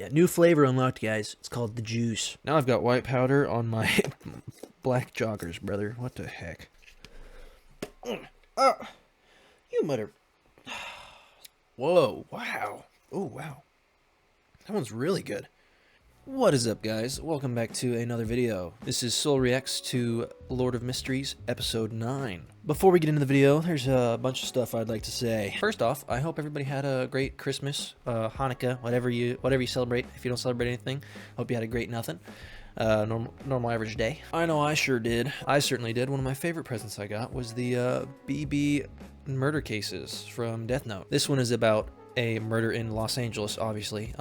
yeah. New flavor unlocked, guys. It's called the juice. Now I've got white powder on my black joggers, brother. What the heck? You mother... Whoa, wow. Oh, wow. That one's really good. What is up, guys? Welcome back to another video. This is Soul Reacts to Lord of Mysteries, Episode 9. Before we get into the video, there's a bunch of stuff I'd like to say. First off, I hope everybody had a great Christmas, Hanukkah, whatever you celebrate. If you don't celebrate anything, hope you had a great nothing. Normal average day. I know I sure did. I certainly did. One of my favorite presents I got was the BB murder cases from Death Note. This one is about a murder in Los Angeles, obviously.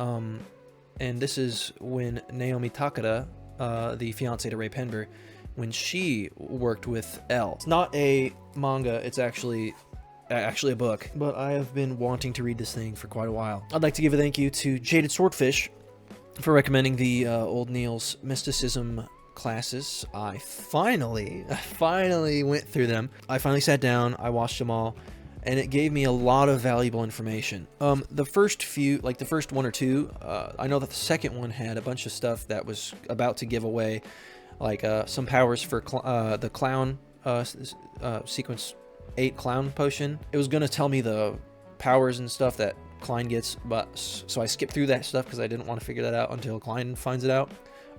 And this is when Naomi Takada, the fiance to Ray Penber, when she worked with L. It's not a manga, it's actually a book, but I have been wanting to read this thing for quite a while. I'd like to give a thank you to Jaded Swordfish for recommending the Old Neil's mysticism classes. I finally went through them. I finally sat down, I watched them all, and it gave me a lot of valuable information. The first few, like the first one or two, I know that the second one had a bunch of stuff that was about to give away, like some powers for the clown sequence 8 clown potion. It was gonna tell me the powers and stuff that Klein gets, but so I skipped through that stuff because I didn't want to figure that out until Klein finds it out.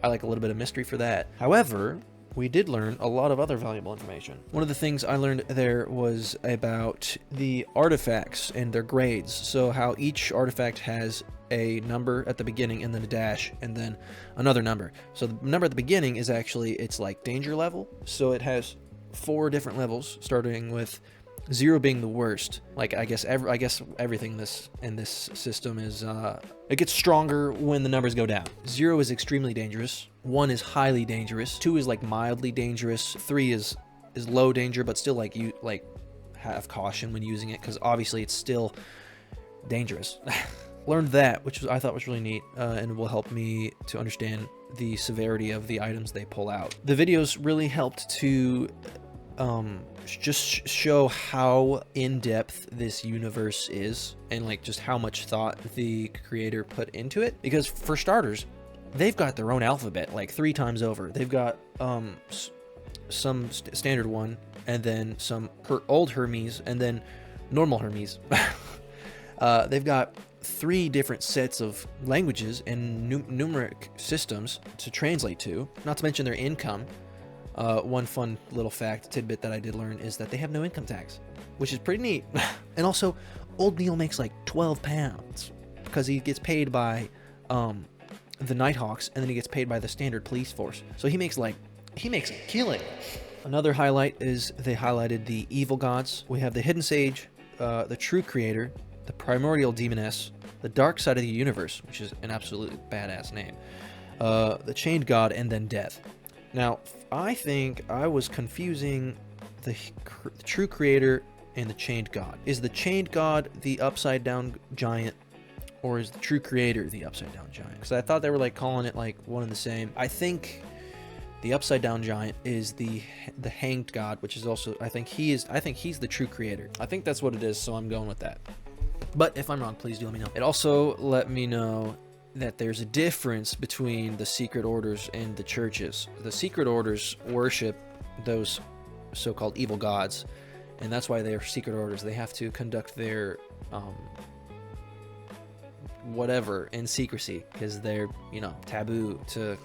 I like a little bit of mystery for that. However, we did learn a lot of other valuable information. One of the things I learned there was about the artifacts and their grades. So how each artifact has a number at the beginning and then a dash and then another number. So the number at the beginning is actually, it's like danger level. So it has 4 different levels, starting with 0 being the worst. Like I guess everything in this system is it gets stronger when the numbers go down. 0 is extremely dangerous. 1 is highly dangerous. 2 is like mildly dangerous. 3 is low danger, but still like you have caution when using it because obviously it's still dangerous. Learned that, which I thought was really neat, and will help me to understand the severity of the items they pull out. The videos really helped to just show how in-depth this universe is and like just how much thought the creator put into it, because for starters they've got their own alphabet like 3 times over. They've got some standard one, and then some old Hermes, and then normal Hermes. They've got 3 different sets of languages and numeric systems to translate to, not to mention their income. One fun little tidbit that I did learn is that they have no income tax, which is pretty neat. And also, Old Neil makes like 12 pounds because he gets paid by the Nighthawks, and then he gets paid by the standard police force. So he makes a killing. Another highlight is they highlighted the evil gods. We have the Hidden Sage, the True Creator, the Primordial Demoness, the Dark Side of the Universe, which is an absolutely badass name, the Chained God, and then Death. Now, I think I was confusing the True Creator and the Chained God. Is the Chained God the Upside Down Giant, or is the True Creator the Upside Down Giant? Because I thought they were like calling it like one and the same. I think the Upside Down Giant is the Hanged God, which is also, I think he's the True Creator. I think that's what it is, so I'm going with that. But if I'm wrong, please do let me know. It also let me know that there's a difference between the secret orders and the churches. The secret orders worship those so-called evil gods, and that's why they're secret orders. They have to conduct their whatever in secrecy because they're, taboo to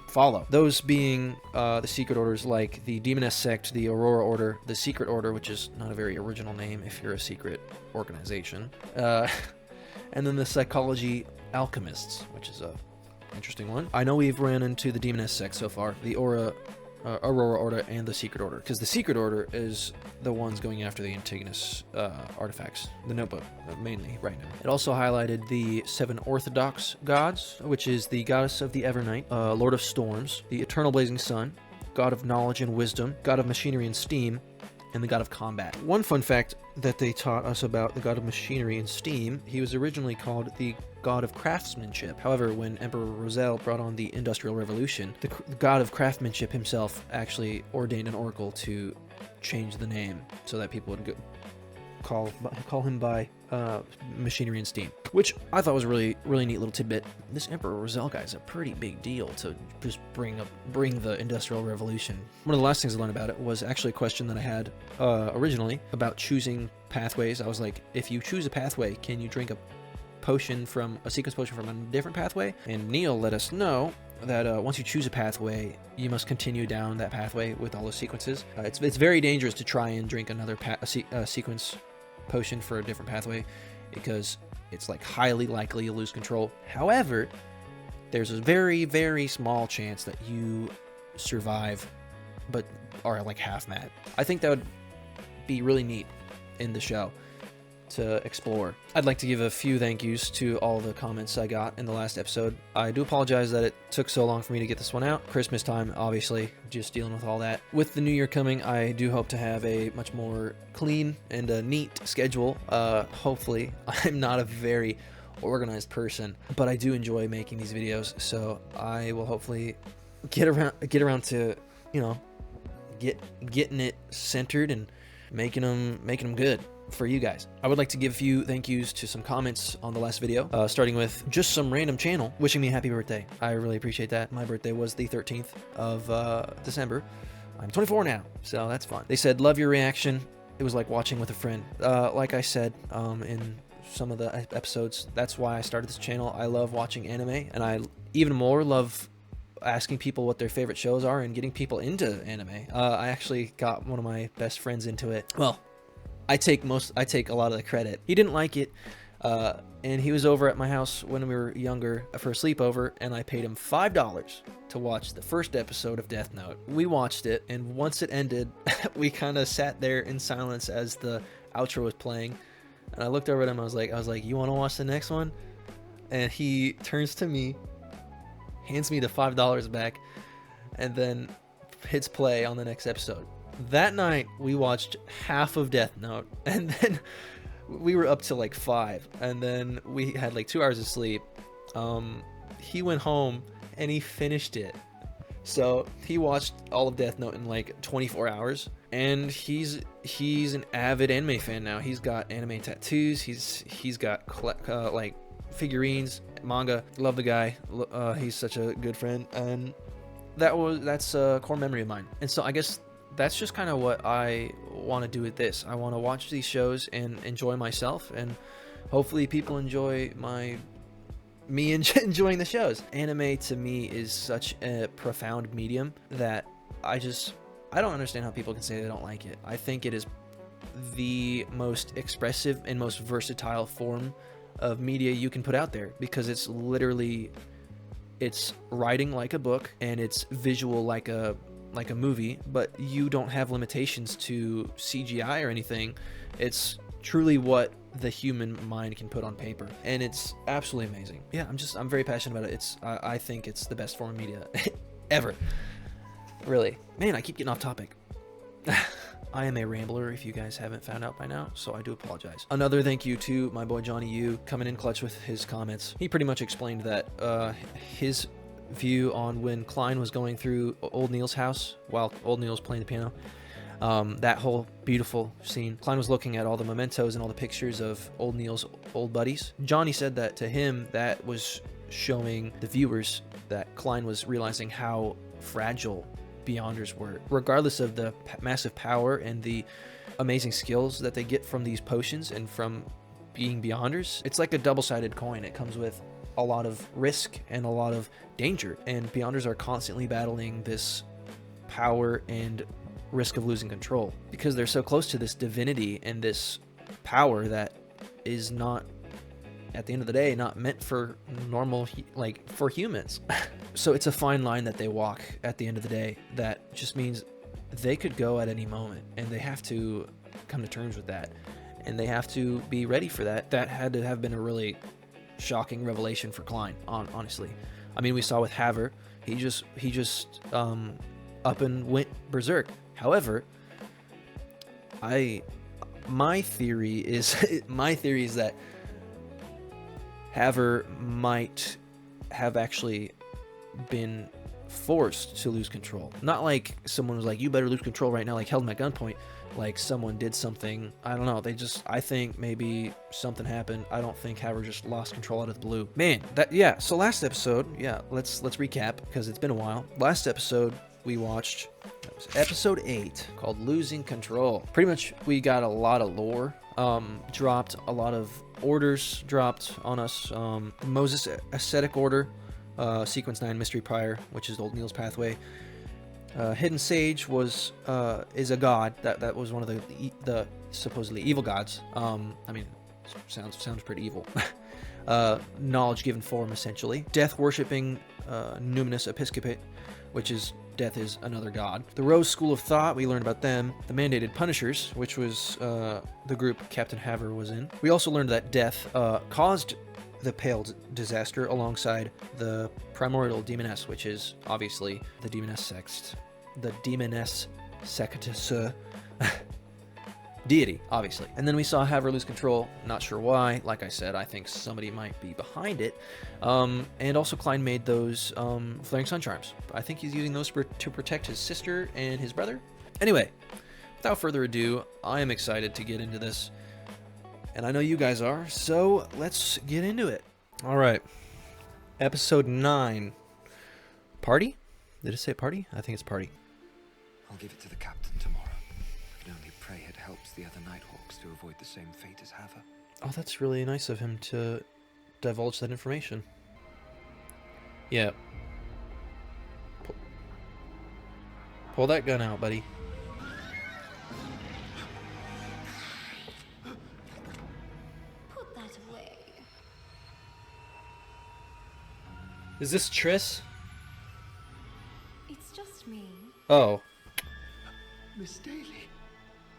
follow. Those being the secret orders like the Demoness Sect, the Aurora Order, the Secret Order, which is not a very original name if you're a secret organization, and then the Psychology Alchemists, which is a interesting one. I know we've ran into the Demoness Sect so far, the Aurora Order, and the Secret Order, because the Secret Order is the ones going after the Antigonus artifacts, the notebook, mainly right now. It also highlighted the 7 Orthodox gods, which is the Goddess of the Evernight, Lord of Storms, the Eternal Blazing Sun, God of Knowledge and Wisdom, God of Machinery and Steam, and the God of Combat. One fun fact that they taught us about the God of Machinery and Steam, he was originally called the God of Craftsmanship. However, when Emperor Roselle brought on the Industrial Revolution, the God of Craftsmanship himself actually ordained an oracle to change the name so that people would call him by Machinery and Steam, which I thought was a really neat little tidbit. This Emperor Roselle guy is a pretty big deal to just bring the Industrial Revolution. One of the last things I learned about it was actually a question that I had originally about choosing pathways. I was like, if you choose a pathway, can you drink a sequence potion from a different pathway? And Neil let us know that once you choose a pathway, you must continue down that pathway with all the sequences. It's very dangerous to try and drink another sequence potion for a different pathway, because it's like highly likely you'll lose control. However, there's a very small chance that you survive but are like half mad. I think that would be really neat in the show to explore. I'd like to give a few thank yous to all the comments I got in the last episode. I do apologize that it took so long for me to get this one out. Christmas time, obviously, just dealing with all that. With the new year coming, I do hope to have a much more clean and a neat schedule. Hopefully. I'm not a very organized person, but I do enjoy making these videos, so I will hopefully get around to, you know, getting it centered and making them good for you guys. I would like to give a few thank yous to some comments on the last video, starting with just some random channel wishing me a happy birthday. I really appreciate that. My birthday was the 13th of December. I'm 24 now, so that's fun. They said, love your reaction. It was like watching with a friend. Like I said in some of the episodes, that's why I started this channel. I love watching anime, and I even more love asking people what their favorite shows are and getting people into anime. I actually got one of my best friends into it. Well, I take a lot of the credit. He didn't like it, and he was over at my house when we were younger for a sleepover, and I paid him $5 to watch the first episode of Death Note. We watched it, and once it ended, we kind of sat there in silence as the outro was playing, and I looked over at him. I was like, you want to watch the next one? And he turns to me, hands me the $5 back, and then hits play on the next episode. That night, we watched half of Death Note, and then we were up to like 5, and then we had like 2 hours of sleep. He went home, and he finished it. So he watched all of Death Note in like 24 hours, and he's an avid anime fan now. He's got anime tattoos. He's got like figurines, manga. Love the guy. He's such a good friend, and that's a core memory of mine. And so I guess that's just kind of what I want to do with this. I want to watch these shows and enjoy myself, and hopefully people enjoy me enjoying the shows. Anime to me is such a profound medium that I don't understand how people can say they don't like it. I think it is the most expressive and most versatile form of media you can put out there, because it's writing like a book, and it's visual like a movie, but you don't have limitations to CGI or anything. It's truly what the human mind can put on paper, and it's absolutely amazing. Yeah, I'm very passionate about it. I think it's the best form of media ever. Really. Man, I keep getting off topic. I am a rambler, if you guys haven't found out by now, so I do apologize. Another thank you to my boy Johnny U, coming in clutch with his comments. He pretty much explained that his view on when Klein was going through old Neil's house while old Neil was playing the piano, that whole beautiful scene. Klein was looking at all the mementos and all the pictures of old Neil's old buddies. Johnny said that to him, that was showing the viewers that Klein was realizing how fragile Beyonders were. Regardless of the massive power and the amazing skills that they get from these potions and from being Beyonders, it's like a double-sided coin. It comes with a lot of risk and a lot of danger, and Beyonders are constantly battling this power and risk of losing control, because they're so close to this divinity and this power that is not, at the end of the day, not meant for normal, like for humans. So it's a fine line that they walk at the end of the day that just means they could go at any moment, and they have to come to terms with that, and they have to be ready for that. That had to have been a really shocking revelation for Klein, honestly. I mean, we saw with Haver, he just up and went berserk. However, my theory is that Haver might have actually been forced to lose control. Not like someone was like, you better lose control right now, like held him at gunpoint. like someone did something. I don't know. I think maybe something happened. I don't think Haver just lost control out of the blue. Man, yeah. So last episode, yeah, let's recap because it's been a while. Last episode we watched, that was episode 8, called Losing Control. Pretty much we got a lot of lore dropped, a lot of orders dropped on us. Moses Ascetic Order, Sequence 9 Mystery Prior, which is Old Neil's Pathway. Hidden Sage is a god that was one of the supposedly evil gods. I mean, sounds pretty evil. Knowledge given form, essentially. Death worshipping Numinous Episcopate, which is Death is another god. The Rose School of Thought, we learned about them. The Mandated Punishers, which was the group Captain Haver was in. We also learned that Death caused the Pale disaster alongside the Primordial Demoness, which is obviously the Demoness Sectus deity, obviously. And then we saw Haver lose control. Not sure why. Like I said, I think somebody might be behind it. And also Klein made those Flaring Sun Charms. I think he's using those to protect his sister and his brother. Anyway, without further ado, I am excited to get into this. And I know you guys are, so let's get into it. All right. Episode 9. Party? Did it say party? I think it's party. I'll give it to the captain tomorrow. I can only pray it helps the other Nighthawks to avoid the same fate as Haver. Oh, that's really nice of him to divulge that information. Yeah. Pull that gun out, buddy. Put that away. Is this Triss? It's just me. Oh. Miss Daly.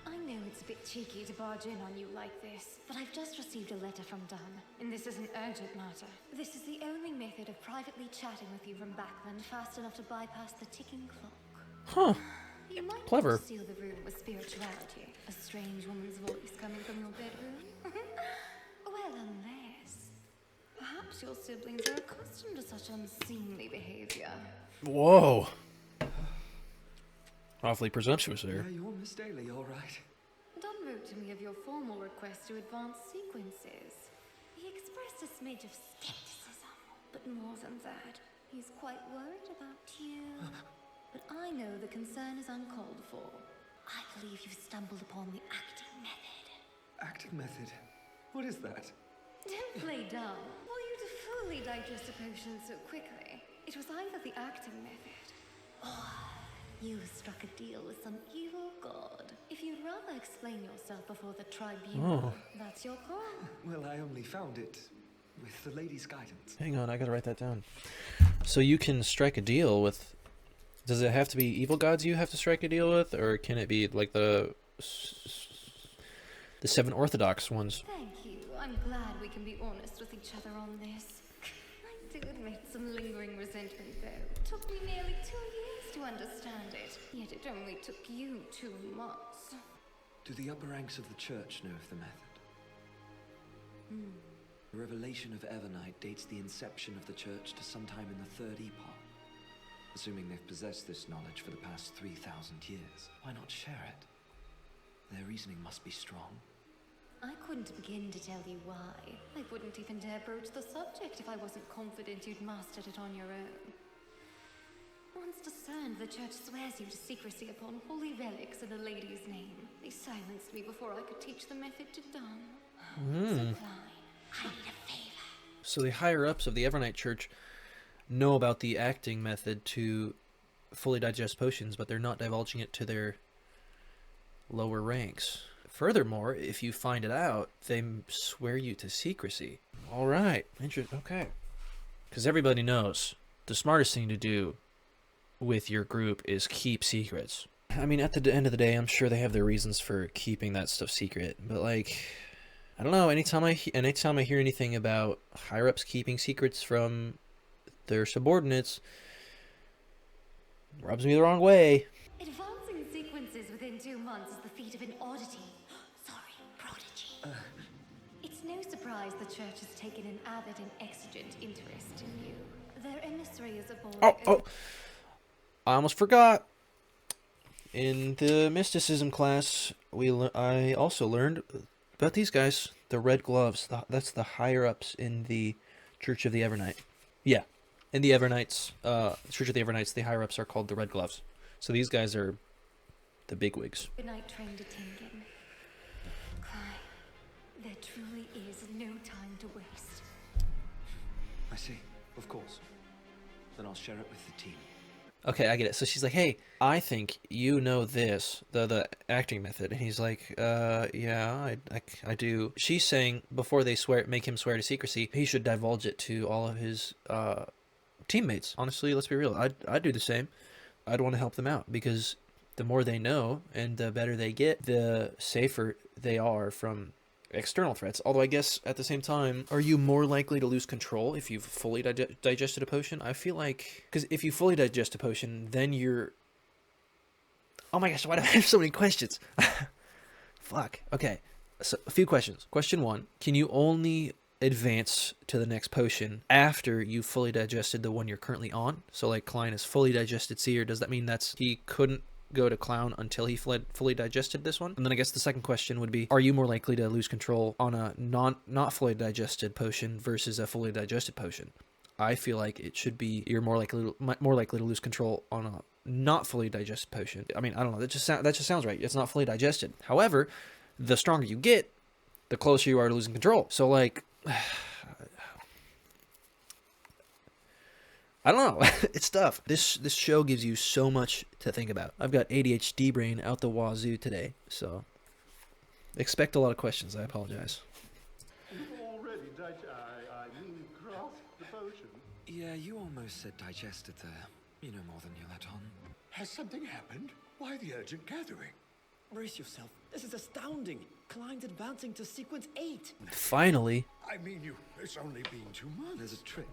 I know it's a bit cheeky to barge in on you like this, but I've just received a letter from Dunn, and this is an urgent matter. This is the only method of privately chatting with you from Backland fast enough to bypass the ticking clock. Huh. You might Clever. want to seal the room with spirituality. A strange woman's voice coming from your bedroom. Well, unless perhaps your siblings are accustomed to such unseemly behavior. Whoa. Awfully presumptuous there. Yeah, you're Miss Daly, all right. Dunn wrote to me of your formal request to advance sequences. He expressed a smidge of skepticism, but more than that, he's quite worried about you. But I know the concern is uncalled for. I believe you've stumbled upon the acting method. Acting method? What is that? Don't play dumb. For you to fully digest a potion so quickly, it was either the acting method, or you struck a deal with some evil god. If you'd rather explain yourself before the tribunal, that's your call. Well, I only found it with the lady's guidance. Hang on, I gotta write that down. So you can strike a deal with... Does it have to be evil gods you have to strike a deal with? Or can it be like the 7 Orthodox ones? Thank you. I'm glad we can be honest with each other on this. I do admit some lingering resentment, though. Took me nearly 2 years to understand it, yet it only took you 2 months. Do the upper ranks of the church know of the method? The revelation of Evernight dates the inception of the church to sometime in the 3rd epoch. Assuming they've possessed this knowledge for the past 3,000 years, why not share it? Their reasoning must be strong. I couldn't begin to tell you why. I wouldn't even dare broach the subject if I wasn't confident you'd mastered it on your own. Once discerned, the church swears you to secrecy upon holy relics in a lady's name. They silenced me before I could teach the method to Dunn. So Klein, I need a favor. So the higher-ups of the Evernight Church know about the acting method to fully digest potions, but they're not divulging it to their lower ranks. Furthermore, if you find it out, they swear you to secrecy. All right. Okay. Because everybody knows the smartest thing to do with your group is keep secrets. I mean, at the end of the day, I'm sure they have their reasons for keeping that stuff secret. But, like, I don't know. Anytime I hear anything about higher-ups keeping secrets from their subordinates, rubs me the wrong way. Advancing sequences within 2 months is the feat of an oddity. Sorry, prodigy. It's no surprise the church has taken an avid and exigent interest in you. Their emissary is a boy... Oh! I almost forgot. in the mysticism class, I also learned about these guys, the Red Gloves. That's the higher-ups in the Church of the Evernight. Yeah, in the Evernights, Church of the Evernights, the higher-ups are called the Red Gloves. So these guys are the bigwigs. Good night, train to Tingen. Klein, there truly is no time to waste. I see. Of course. Then I'll share it with the team. Okay, I get it. So she's like, "Hey, I think you know this, the acting method." And he's like, yeah, I do." She's saying before they make him swear to secrecy, he should divulge it to all of his teammates. Honestly, let's be real. I'd do the same. I'd want to help them out because the more they know and the better they get, the safer they are from external threats. Although I guess at the same time, are you more likely to lose control if you've fully digested a potion? I feel like, because if you fully digest a potion, then you're... Oh my gosh, why do I have so many questions? Fuck. Okay, so a few questions. Question 1, can you only advance to the next potion after you fully digested the one you're currently on? So like Klein is fully digested Seer, does that mean he couldn't go to Clown until he fully digested this one? And then I guess the second question would be, are you more likely to lose control on a not fully digested potion versus a fully digested potion? I feel like it should be you're more likely to lose control on a not fully digested potion. I mean, I don't know, that just sounds right. It's not fully digested. However, the stronger you get, the closer you are to losing control. So like, I don't know. It's tough. This show gives you so much to think about. I've got ADHD brain out the wazoo today, so expect a lot of questions. I apologize. You've already grasped the potion. Yeah, you almost said digested there. You know more than you let on. Has something happened? Why the urgent gathering? Brace yourself. This is astounding. Klein's advancing to sequence 8. Finally. I mean, it's only been 2 months. There's a trick.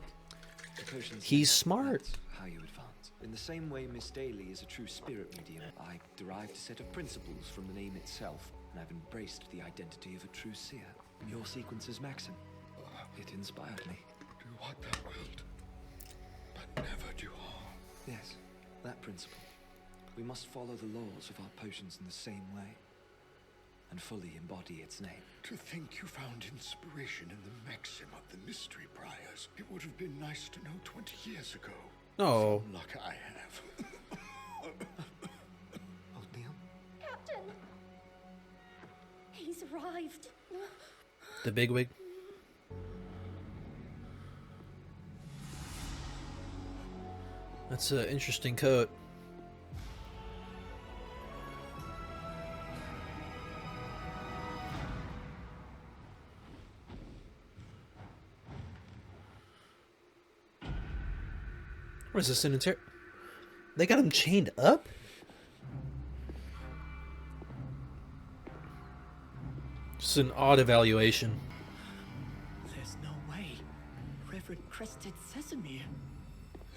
The potion's He's smart. That's how you advance. In the same way Miss Daly is a true spirit medium, I derived a set of principles from the name itself, and I've embraced the identity of a true seer. Your sequence is Maxim. It inspired me. Do what thou wilt, but never do harm. Yes, that principle. We must follow the laws of our potions in the same way, and fully embody its name. To think you found inspiration in the maxim of the mystery priors. It would have been nice to know 20 years ago. Oh. Some luck I have. Old Neil? Captain! He's arrived. The bigwig. That's an interesting coat. What is this, an They got him chained up? Just an odd evaluation. There's no way. Reverend Crested Sesame.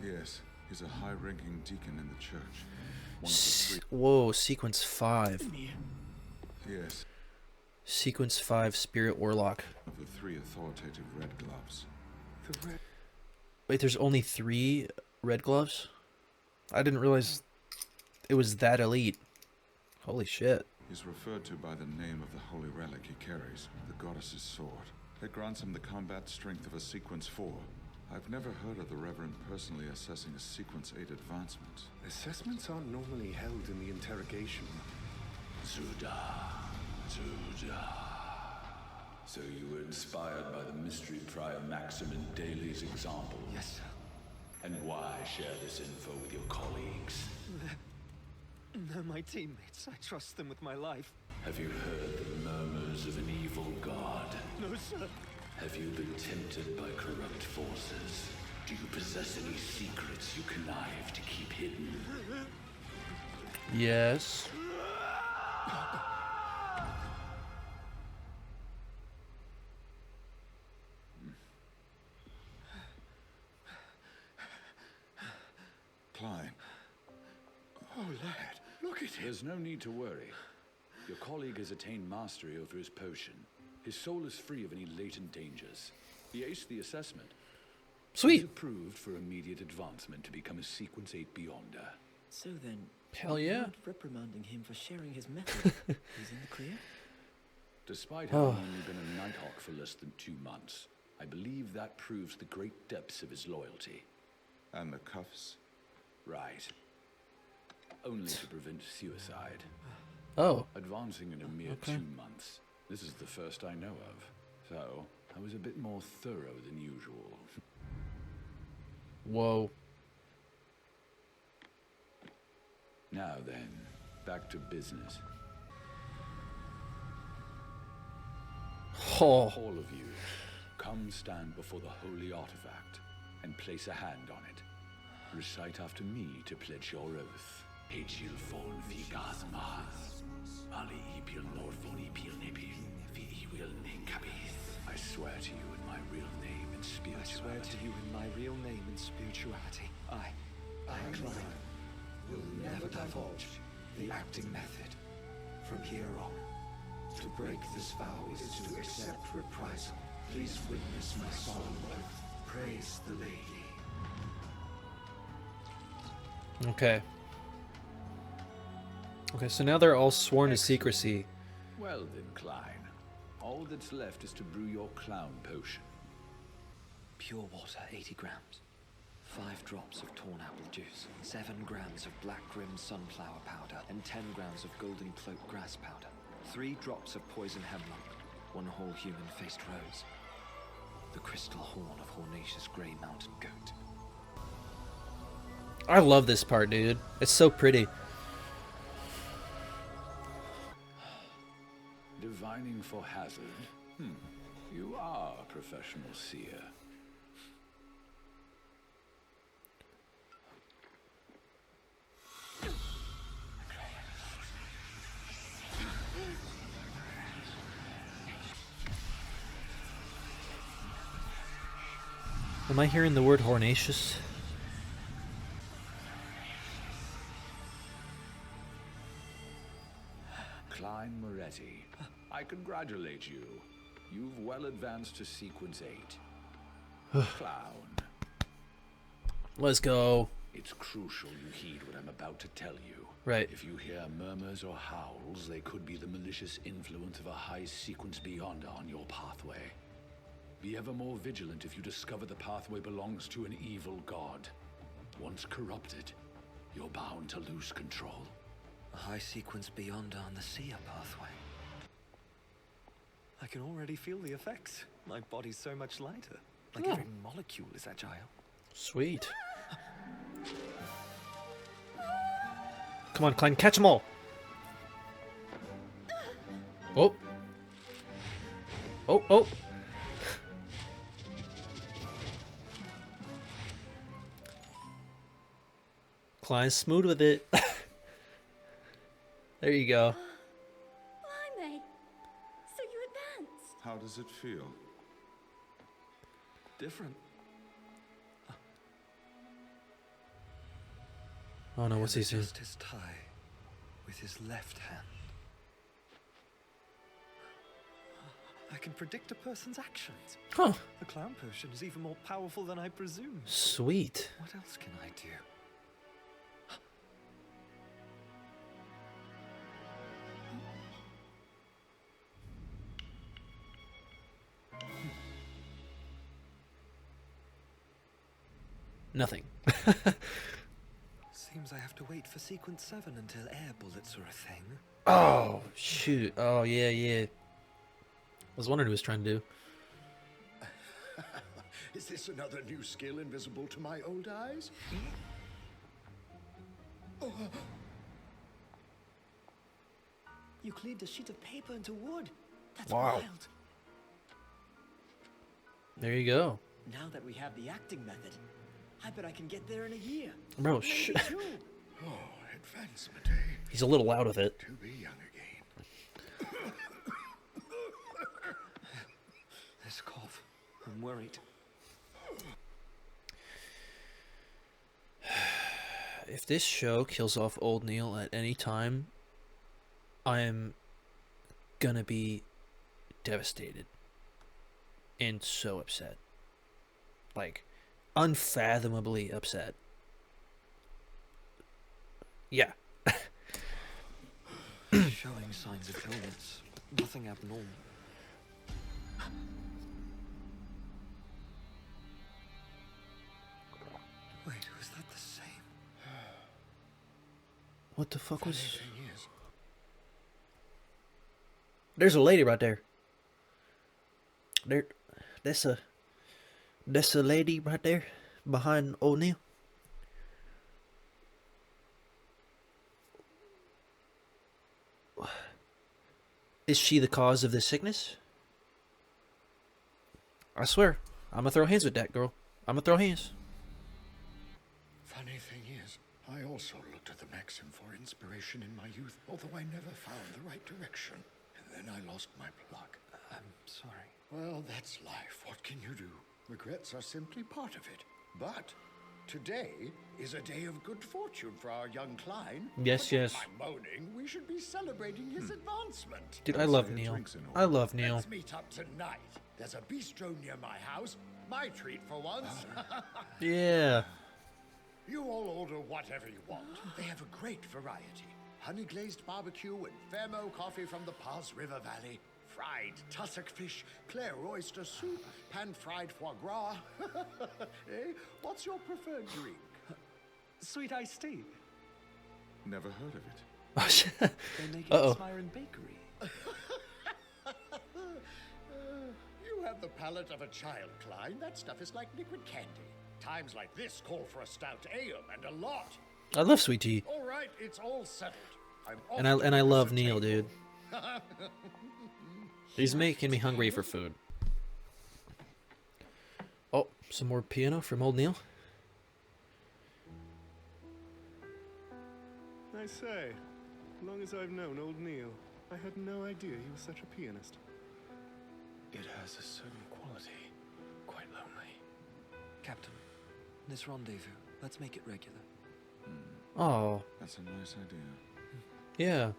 Yes, he's a high-ranking deacon in the church. One of the 3. Whoa, sequence 5. Sesame. Yes, Sequence 5, Spirit Warlock. of the 3 authoritative red gloves. The red... Wait, there's only 3 red gloves? I didn't realize it was that elite. Holy shit. He's referred to by the name of the holy relic he carries, the goddess's sword. It grants him the combat strength of a sequence 4. I've never heard of the Reverend personally assessing a sequence 8 advancement. Assessments aren't normally held in the interrogation room. Zuda. So you were inspired by the mystery prior Maxim and Daly's example? Yes, sir. And why share this info with your colleagues? They're my teammates. I trust them with my life. Have you heard the murmurs of an evil god? No, sir. Have you been tempted by corrupt forces? Do you possess any secrets you connive to keep hidden? Yes. Klein, Oh, lad, look at him. There's no need to worry. Your colleague has attained mastery over his potion. His soul is free of any latent dangers. He aced the assessment. He's Sweet. approved for immediate advancement to become a Sequence 8 Beyonder. So then, Hell yeah. without reprimanding him for sharing his method, he's in the clear? Despite having only been a Nighthawk for less than 2 months, I believe that proves the great depths of his loyalty. And the cuffs? Right. Only to prevent suicide. Oh. Advancing in a mere 2 months. This is the first I know of. So, I was a bit more thorough than usual. Whoa. Now then, back to business. Oh. All of you, come stand before the holy artifact and place a hand on it. Recite after me to pledge your oath. Hegil fon figas mas. Ali ipil nor fon ipil nepi. Vi will ninkabis. I swear to you in my real name and I spirituality. swear to you in my real name and spirituality, I, Klein, will never divulge the acting method. From here on, to break this vow is to accept reprisal. Please witness my solemn oath. Praise the lady. Okay. Okay, so now they're all sworn to secrecy. Well then, Klein. All that's left is to brew your clown potion. Pure water, 80 grams. 5 drops of torn apple juice. 7 grams of black grim sunflower powder. And 10 grams of golden cloak grass powder. 3 drops of poison hemlock. 1 whole human-faced rose. The crystal horn of Hornacious Grey Mountain Goat. I love this part, dude. It's so pretty. Divining for hazard? You are a professional seer. Am I hearing the word Hornacious? Klein Moretti, I congratulate you. You've well advanced to sequence 8. Clown. Let's go. It's crucial you heed what I'm about to tell you. Right. If you hear murmurs or howls, they could be the malicious influence of a high sequence beyonder on your pathway. Be ever more vigilant if you discover the pathway belongs to an evil god. Once corrupted, you're bound to lose control. A high sequence beyond on the seer pathway. I can already feel the effects. My body's so much lighter. Like every molecule is agile. Sweet. Come on, Klein, catch them all. Oh. Oh, oh. Klein's smooth with it. There you go. Blimey! So you advanced? How does it feel? Different. Oh no, what's he saying? Just his tie with his left hand. I can predict a person's actions. Huh. The clown potion is even more powerful than I presumed. Sweet. What else can I do? Nothing. Seems I have to wait for sequence 7 until air bullets are a thing. Oh, shoot. Oh, yeah, yeah. I was wondering what he was trying to do. Is this another new skill invisible to my old eyes? You cleaved a sheet of paper into wood. That's Wow. wild. There you go. Now that we have the acting method, I bet I can get there in a year. Bro, Maybe two. Oh, advancement, eh? he's a little loud with it. To be young again. This cough. I'm worried. If this show kills off old Neil at any time, I am gonna be devastated and so upset. Like, unfathomably upset. Yeah. Showing signs of illness, but nothing abnormal. Wait, was that the same? What the fuck was... Thing is, There's a lady right there. There, that's a lady right there behind O'Neill. Is she the cause of this sickness? I swear, I'm gonna throw hands with that girl. I'm gonna throw hands. funny thing is, I also looked at the Maxim for inspiration in my youth, although I never found the right direction. And then I lost my pluck. I'm sorry. Well, that's life. What can you do? Regrets are simply part of it. But today is a day of good fortune for our young Klein. Yes, yes. By moaning, we should be celebrating his advancement. Dude, I love Neil. I love Neil. Let's meet up tonight. There's a bistro near my house. My treat for once. Yeah. You all order whatever you want. They have a great variety. Honey glazed barbecue and Fairmo coffee from the Paz River Valley. Fried tussock fish, Claire oyster soup, pan-fried foie gras. Eh? What's your preferred drink? Sweet iced tea. Never heard of it. Oh, shit. They make it Uh-oh. at Smyron Bakery. You have the palate of a child, Klein. That stuff is like liquid candy. Times like this call for a stout ale and a lot. I love sweet tea. All right, it's all settled. I'm off And to I love the Neil, table. dude. He's making me hungry for food. Oh, some more piano from old Neil. I say, as long as I've known old Neil, I had no idea he was such a pianist. It has a certain quality. Quite lonely. Captain, this rendezvous, let's make it regular. Oh, That's a nice idea. yeah.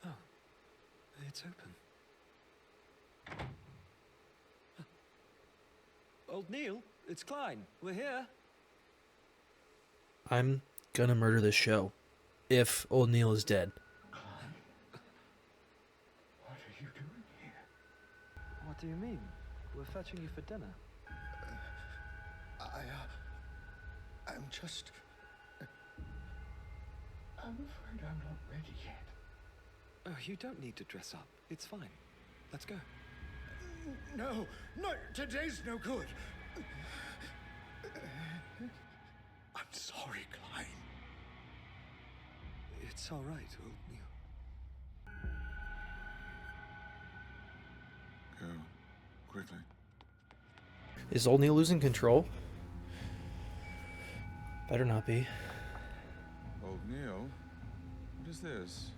Oh, it's open. Old Neil, it's Klein. We're here. I'm gonna murder this show if old Neil is dead. What are you doing here? What do you mean? We're fetching you for dinner. I'm just... I'm afraid I'm not ready yet. Oh, you don't need to dress up. It's fine. Let's go. No, today's no good. I'm sorry, Klein. It's all right, old Neil. Go. Quickly. Is old Neil losing control? Better not be. Old Neil, what is this?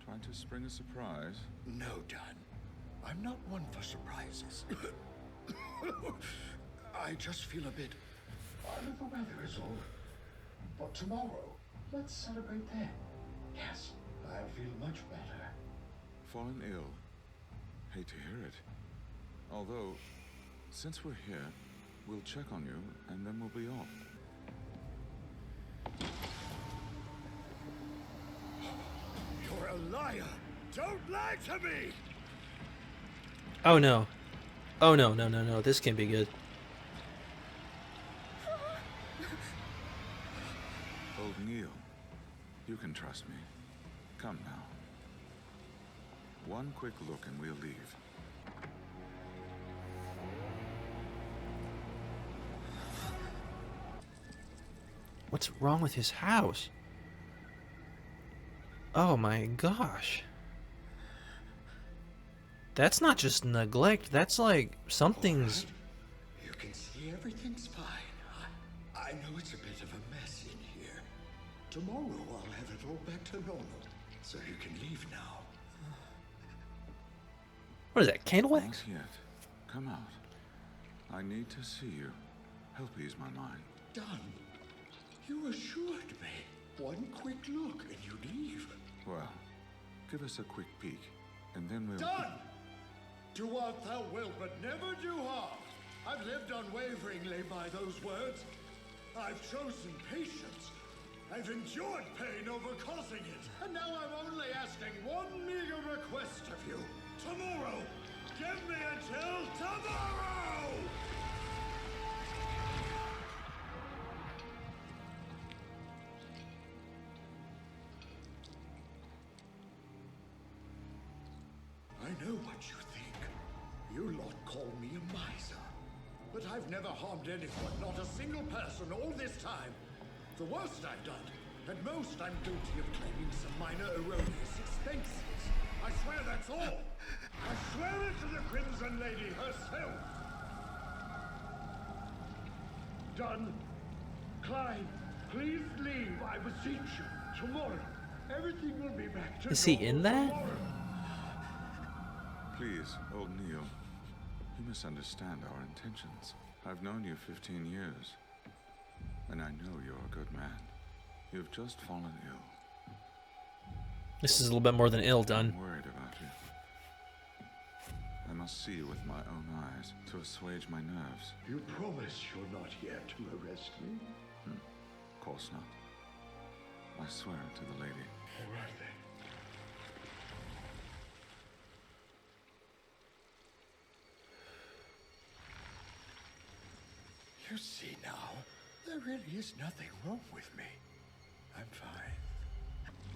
Trying to spring a surprise? No, Don. I'm not one for surprises. I just feel a bit under the weather is all. But tomorrow, let's celebrate then. Yes, I'll feel much better. Fallen ill. Hate to hear it. Although, since we're here, we'll check on you, and then we'll be off. You're a liar! Don't lie to me! Oh no. Oh no, no, no, no. This can't be good. Old Neil, you can trust me. Come now. One quick look and we'll leave. What's wrong with his house? Oh my gosh. That's not just neglect, that's like something's... You can see everything's fine. I know it's a bit of a mess in here. Tomorrow I'll have it all back to normal, so you can leave now. What is that, candle wax? Not yet. Come out. I need to see you. Help ease my mind. Done. You assured me. One quick look and you leave. Well, give us a quick peek, and then we'll... Done! Do what thou wilt, but never do harm. I've lived unwaveringly by those words. I've chosen patience. I've endured pain over causing it. And now I'm only asking one meager request of you. Tomorrow! Give me until tomorrow! I know what you think. You lot call me a miser. But I've never harmed anyone, not a single person, all this time. The worst I've done, at most I'm guilty of claiming some minor erroneous expenses. I swear that's all. I swear it to the Crimson Lady herself. Done. Klein, please leave, I beseech you. Tomorrow, everything will be back to Is he in that? tomorrow. Please, old Neil, you misunderstand our intentions. I've known you 15 years, and I know you're a good man. You've just fallen ill. This is a little bit more than ill done. I'm worried about you. I must see you with my own eyes to assuage my nerves. You promise you're not here to arrest me? Of course not. I swear it to the lady. All right then. You see now, there really is nothing wrong with me. I'm fine.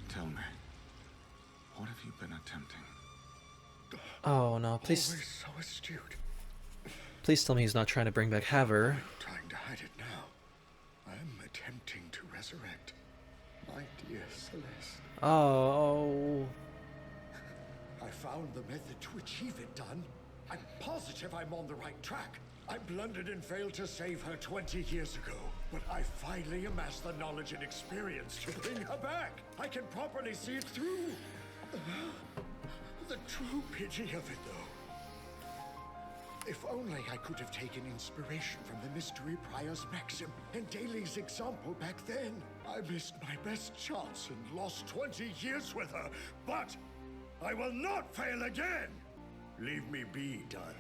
Tell me, what have you been attempting? Oh no, please, Always so astute. please tell me he's not trying to bring back Haver. Trying to hide it now. I'm attempting to resurrect my dear Celeste. Oh. I found the method to achieve it, Dunn. I'm positive I'm on the right track. I blundered and failed to save her 20 years ago, but I finally amassed the knowledge and experience to bring her back. I can properly see it through. The true pity of it, though. If only I could have taken inspiration from the Mystery Prior's maxim and Daly's example back then. I missed my best chance and lost 20 years with her, but I will not fail again! Leave me be, Dunn.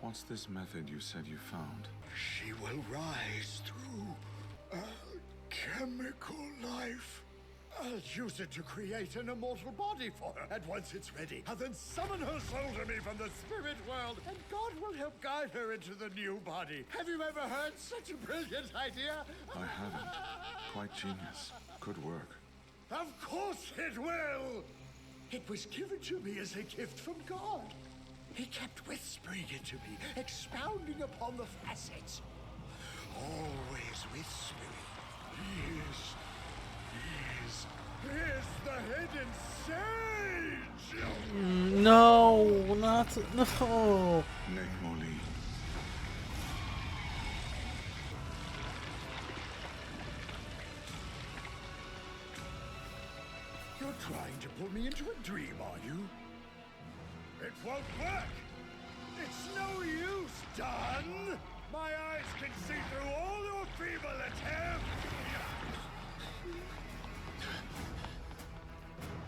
What's this method you said you found? She will rise through chemical life. I'll use it to create an immortal body for her. And once it's ready, I'll then summon her soul to me from the spirit world, and God will help guide her into the new body. Have you ever heard such a brilliant idea? I haven't. Quite genius. Good work. Of course it will! It was given to me as a gift from God. He kept whispering it to me, expounding upon the facets. Always whispering. He is the hidden sage! No, not no. Nekmoli. You're trying to pull me into a dream, are you? It won't work! It's no use, Dunn! My eyes can see through all your feeble attempts!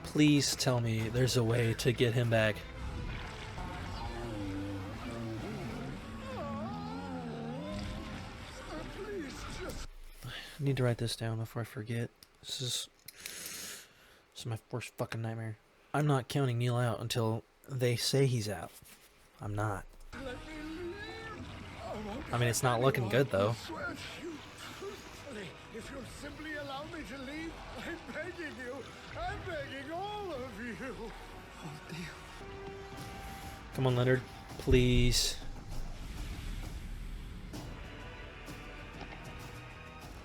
Please tell me there's a way to get him back. I need to write this down before I forget. This is my worst fucking nightmare. I'm not counting Neil out until they say he's out. I'm not. I mean, it's not looking good though. If you'll simply allow me to leave, I'm begging you. I'm begging all of you. Oh, dear. Come on, Leonard. Please.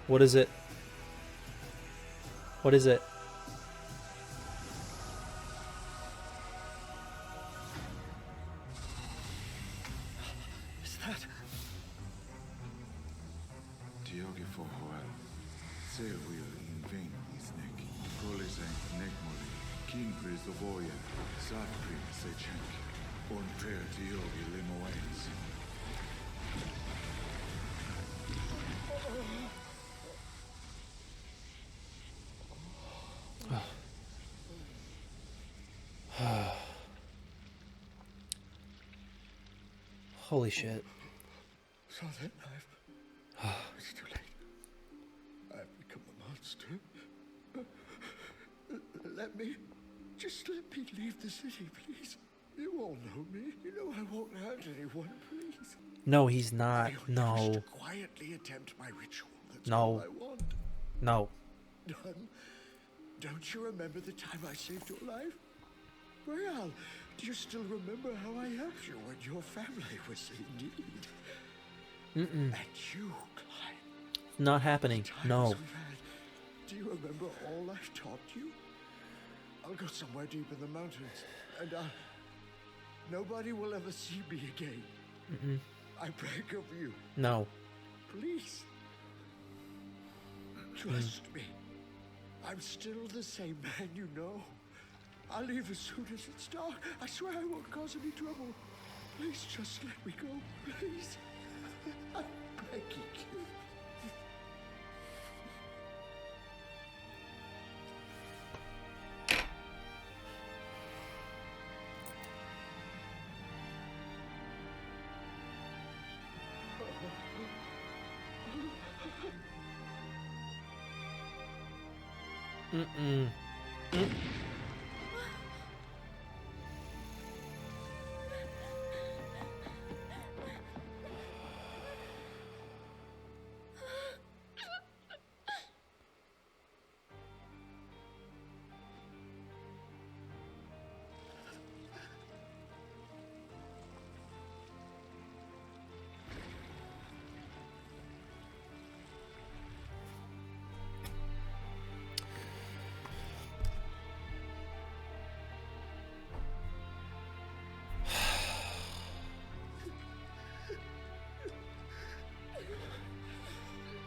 What is it? What is it? Is that... Diogi for Hoel. Se will in vain isnek. Kolise nekmoli. Kinpris ovoye. Satpri se chenk. On per Diogi limoens. Holy shit. Saw that knife. It's too late. I've become a monster. Just let me leave the city, please. You all know me. You know I won't hurt anyone, please. No, he's not. I only wish No. to quietly attempt my ritual. That's No. all I want. No. None. Don't you remember the time I saved your life? Well, do you still remember how I helped you when your family was in need? Mm-mm. And you, Klein. Not happening. Times No. we've had. Do you remember all I've taught you? I'll go somewhere deep in the mountains, and nobody will ever see me again. Mm-mm. I beg of you, No. please. Trust me. I'm still the same man, you know. I'll leave as soon as it's dark. I swear I won't cause any trouble. Please just let me go, please. I'm begging you. Mm-mm.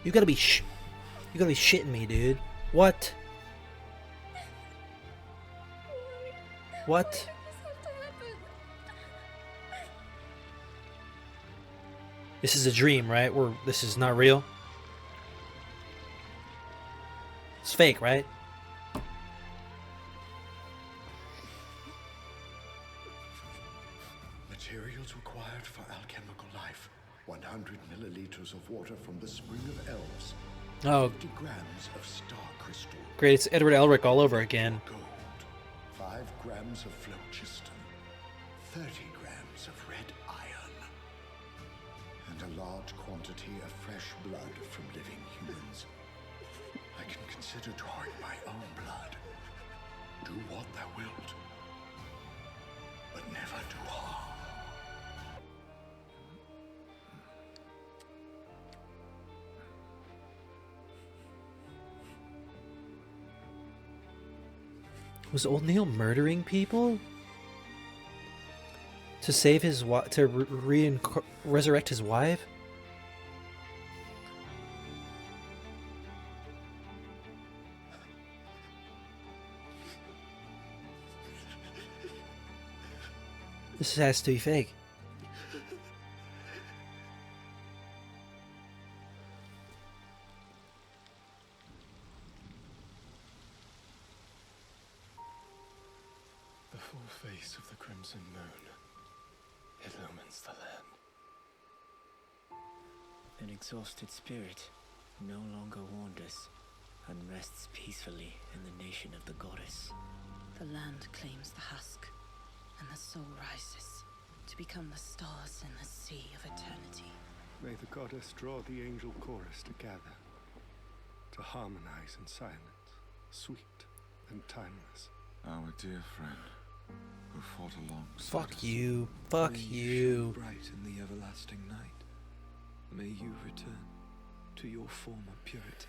You gotta be shitting me, dude. What? What? This is a dream, right? This is not real. It's fake, right? Materials required for alchemical life. 100 milliliters of water from the Spring of Elves. Oh, 50 grams of star crystal. great. It's Edward Elric all over again. Gold. 5 grams of phlogiston. 30 grams of red iron. And a large quantity of fresh blood from living humans. I can consider drawing my own blood. Do what thou wilt, but never do harm. Was Old Neil murdering people to save his resurrect his wife? This has to be fake. The full face of the crimson moon illumines the land. An exhausted spirit no longer wanders and rests peacefully in the nation of the goddess. The land claims the husk, and the soul rises to become the stars in the sea of eternity. May the goddess draw the angel chorus together to harmonize in silence, sweet and timeless. Our dear friend, who fought alongside Fuck us. you. Fuck May you. shine bright in the everlasting night. May you return to your former purity.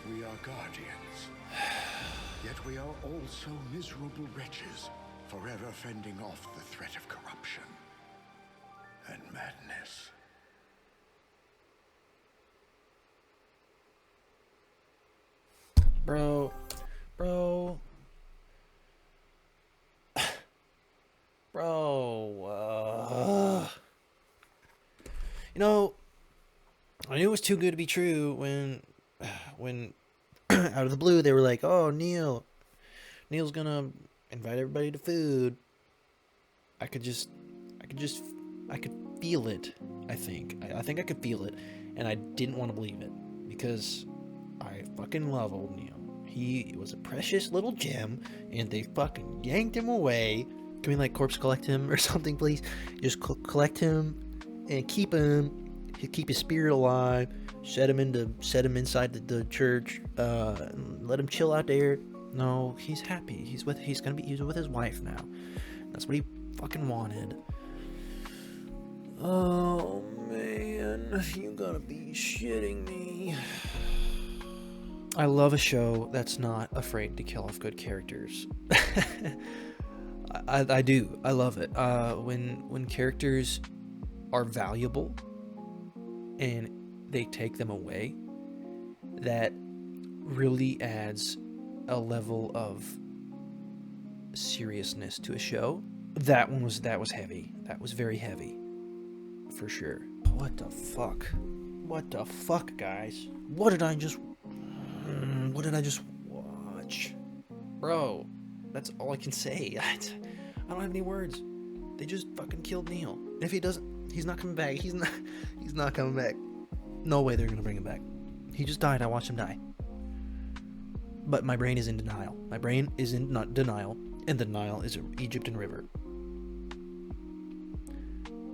We are guardians. Yet we are also miserable wretches, forever fending off the threat of corruption and madness. Bro. You know, I knew it was too good to be true when out of the blue they were like, "Oh, Neil's gonna invite everybody to food." I could feel it. I think I could feel it, and I didn't want to believe it because I fucking love old Neil. He was a precious little gem, and they fucking yanked him away. Can we like corpse collect him or something, please? Just collect him and keep him. Keep his spirit alive. Set him inside the church. Let him chill out there. No, he's happy. He's with his wife now. That's what he fucking wanted. Oh man, you gotta be shitting me. I love a show that's not afraid to kill off good characters. I do. I love it. When characters are valuable and they take them away, that really adds a level of seriousness to a show. That was heavy. That was very heavy, for sure. What the fuck? What the fuck, guys? What did I just watch? Bro, that's all I can say. I don't have any words. They just fucking killed Neil. And if he doesn't, he's not coming back. He's not coming back. No way they're gonna bring him back. He just died. I watched him die. But my brain is in denial. My brain is in not denial, and the Nile is an Egyptian river.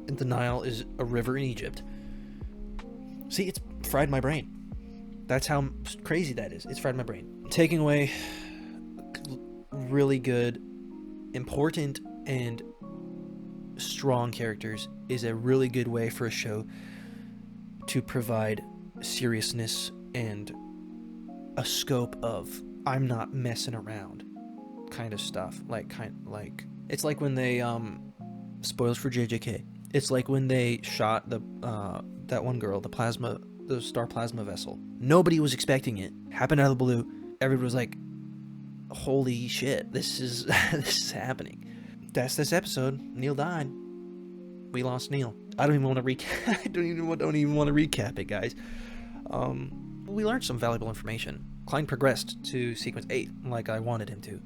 And the Nile is a river in Egypt. See, it's fried my brain. That's how crazy that is. It's fried my brain. Taking away really good, important, and strong characters is a really good way for a show to provide seriousness and a scope of I'm not messing around kind of stuff. Like it's like when they spoilers for JJK. It's like when they shot the that one girl, the star plasma vessel. Nobody was expecting it. Happened out of the blue. Everybody was like, "Holy shit, this is this is happening." That's this episode. Neil died. We lost Neil. I don't even want to recap. I don't even want to recap it, guys. We learned some valuable information. Klein progressed to sequence 8 like I wanted him to.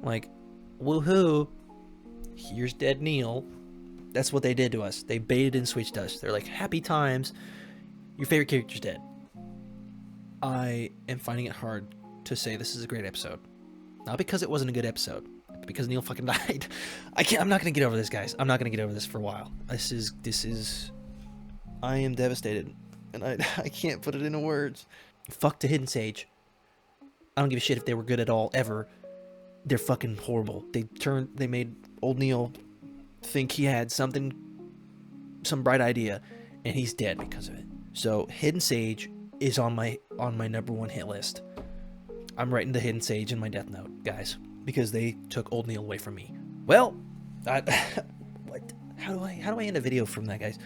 Like, woohoo! Here's dead Neil. That's what they did to us. They baited and switched us. They're like, happy times. Your favorite character's dead. I am finding it hard to say this is a great episode. Not because it wasn't a good episode, but because Neil fucking died. I'm not gonna get over this, guys. I'm not gonna get over this for a while. This is. I am devastated, and I can't put it into words. Fuck the Hidden Sage. I don't give a shit if they were good at all ever. They're fucking horrible. They made old Neil think he had some bright idea, and he's dead because of it. So Hidden Sage is on my number 1 hit list. I'm writing the Hidden Sage in my death note, guys, because they took old Neil away from me. Well, what? How do I end a video from that, guys?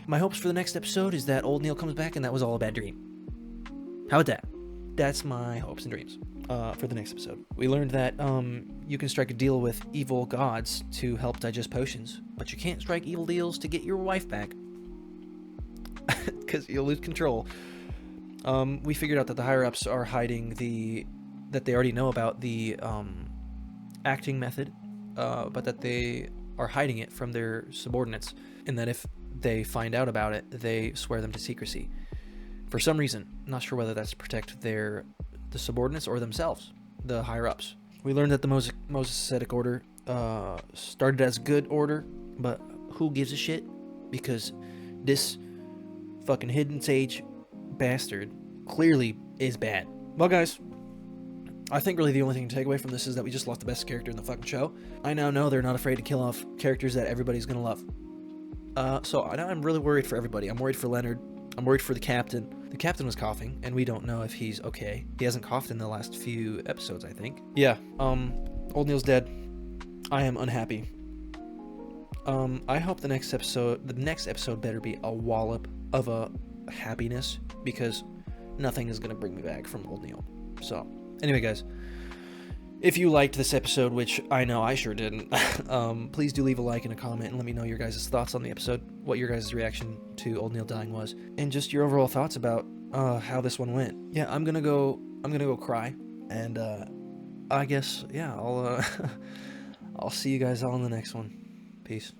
My hopes for the next episode is that old Neil comes back and that was all a bad dream. How about that? That's my hopes and dreams for the next episode. We learned that you can strike a deal with evil gods to help digest potions, but you can't strike evil deals to get your wife back because you'll lose control. We figured out that the higher-ups are hiding that they already know about the acting method, but that they are hiding it from their subordinates, and that if they find out about it, they swear them to secrecy. For some reason, not sure whether that's to protect the subordinates or themselves, the higher-ups. We learned that the Mosaic Order started as good order, but who gives a shit? Because this fucking Hidden Sage bastard clearly is bad. Well, guys, I think really the only thing to take away from this is that we just lost the best character in the fucking show. I now know they're not afraid to kill off characters that everybody's gonna love. So I'm really worried for everybody. I'm worried for Leonard. I'm worried for the captain. The captain was coughing, and we don't know if he's okay. He hasn't coughed in the last few episodes, I think. Yeah, old Neil's dead. I am unhappy. I hope the next episode better be a wallop of a happiness, because nothing is gonna bring me back from old Neil. So, anyway, guys, If you liked this episode, which I know I sure didn't, please do leave a like and a comment and let me know your guys' thoughts on the episode, what your guys' reaction to Old Neil dying was, and just your overall thoughts about how this one went. Yeah, I'm gonna go cry, and I guess, yeah, I'll I'll see you guys all in the next one. Peace.